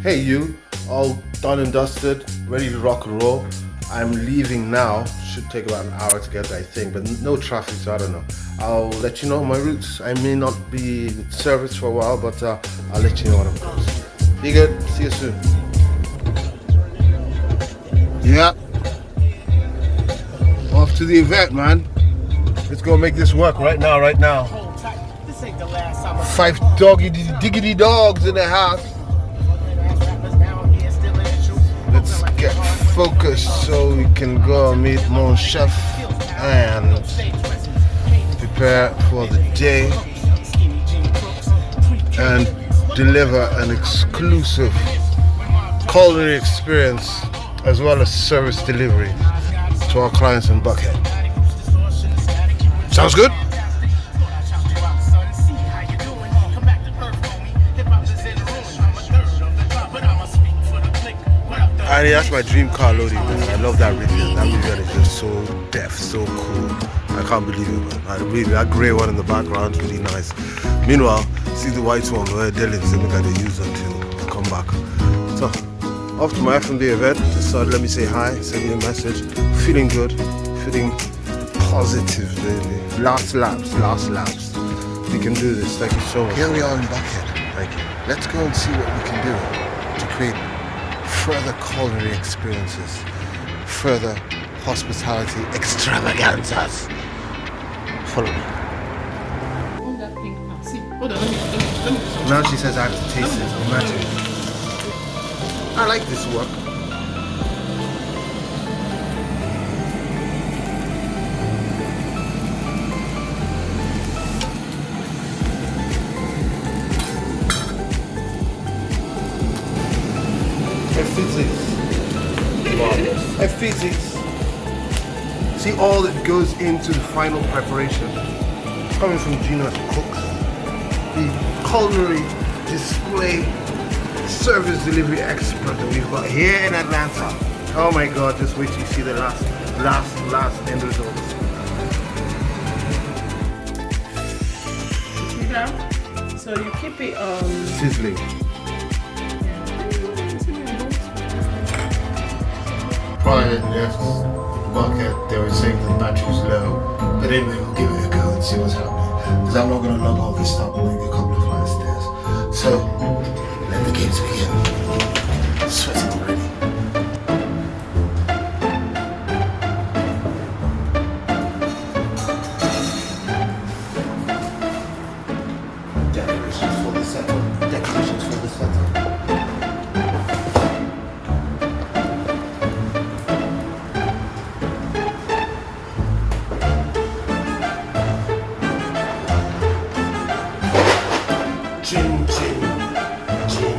Hey you, all done and dusted, ready to rock and roll. I'm leaving now. Should take about an hour to get there, I think, but no traffic, so I don't know. I'll let you know my routes. I may not be with service for a while, but I'll let you know when I'm close. Be good. See you soon. Yeah. Off to the event, man. Let's go make this work right now, right now. This ain't the last time. 5 diggity dogs in the house. Let's get focused so we can go meet Mon Chef and prepare for the day and deliver an exclusive culinary experience as well as service delivery to our clients in Buckhead. Sounds good? That's my dream car loading, man. I love that Rivian. That Rivian is just so deft, so cool. I can't believe it, man. That grey one in the background, really nice. Meanwhile, see the white one where Dylan's look at the use until I come back. So, off to my F&B event. Just let me say hi, send me a message. Feeling good, feeling positive, really. Last laps. We can do this. Thank you so much. Here we are in Buckhead. Thank you. Let's go and see what we can do to create further culinary experiences, further hospitality extravaganzas. Follow me. That pink part. See, hold on, let me. Now she says I have to taste it. Imagine. I like this work. Physics. See all that goes into the final preparation. Coming from Gina Cooks, the culinary display service delivery expert that we've got here in Atlanta. Oh my God! Just wait till you see the last end result. So you keep it sizzling. Prior left Buckhead, they were saying the battery's low, but anyway, we'll give it a go and see what's happening. Because I'm not going to lug all this stuff like a couple of flight stairs. So, let the games begin. Sweating already. Decorations for the setup. Decorations for the setup. Chin, chin, chin, chin.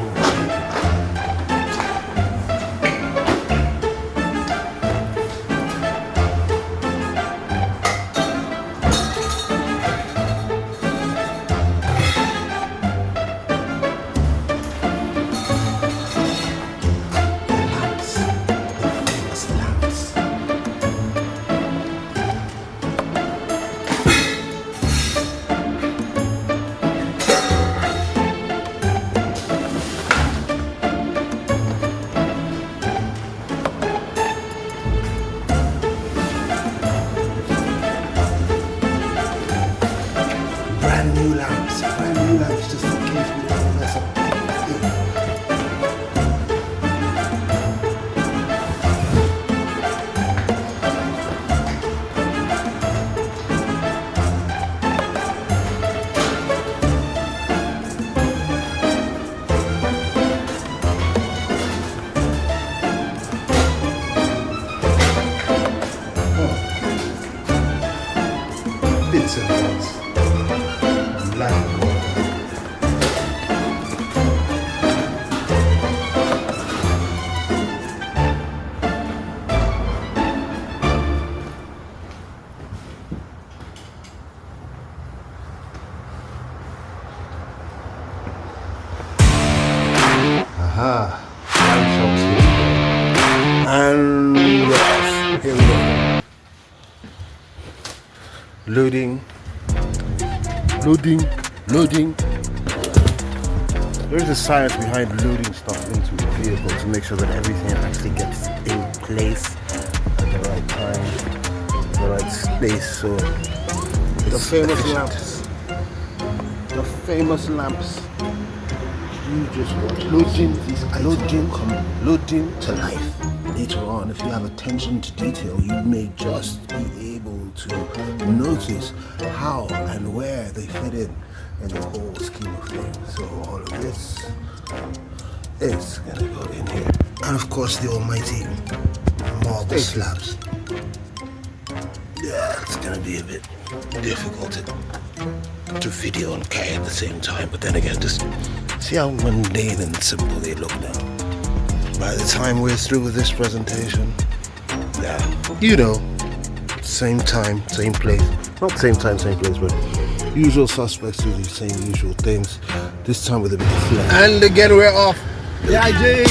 Lamps, the famous lamps. Brand new lamps, just in case we don't mess up. Bits and bobs. Light work. Aha. And yes, here we go. Loading. There is a science behind loading stuff. into the vehicle to make sure that everything actually gets in place at the right time, the right space. So the famous lamps. The famous lamps. You just watch loading to life. Later on, if you have attention to detail, you may just be able to notice how and where they fit in the whole scheme of things. So all of this is gonna go in here. And of course the almighty marble slabs. Yeah, it's gonna be a bit difficult to video and carry at the same time, but then again, just see how mundane and simple they look now. By the time we're through with this presentation, yeah, you know, same time, same place. Not same time, same place, but usual suspects do the same usual things. This time with a bit of flair. And again, we're off. Yeah, Jay.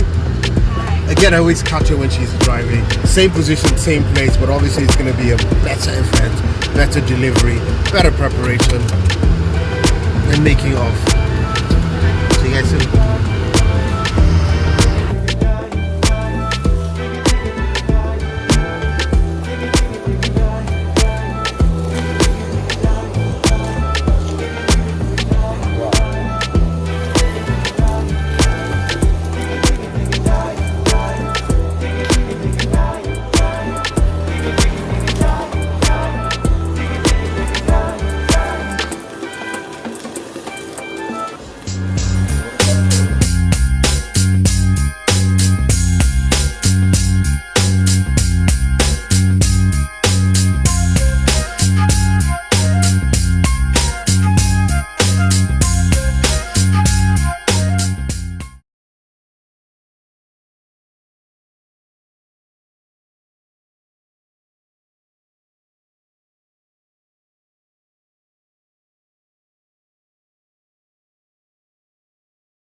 Again, I always catch her when she's driving. Same position, same place, but obviously it's going to be a better event, better delivery, better preparation, and making of. So you guys soon.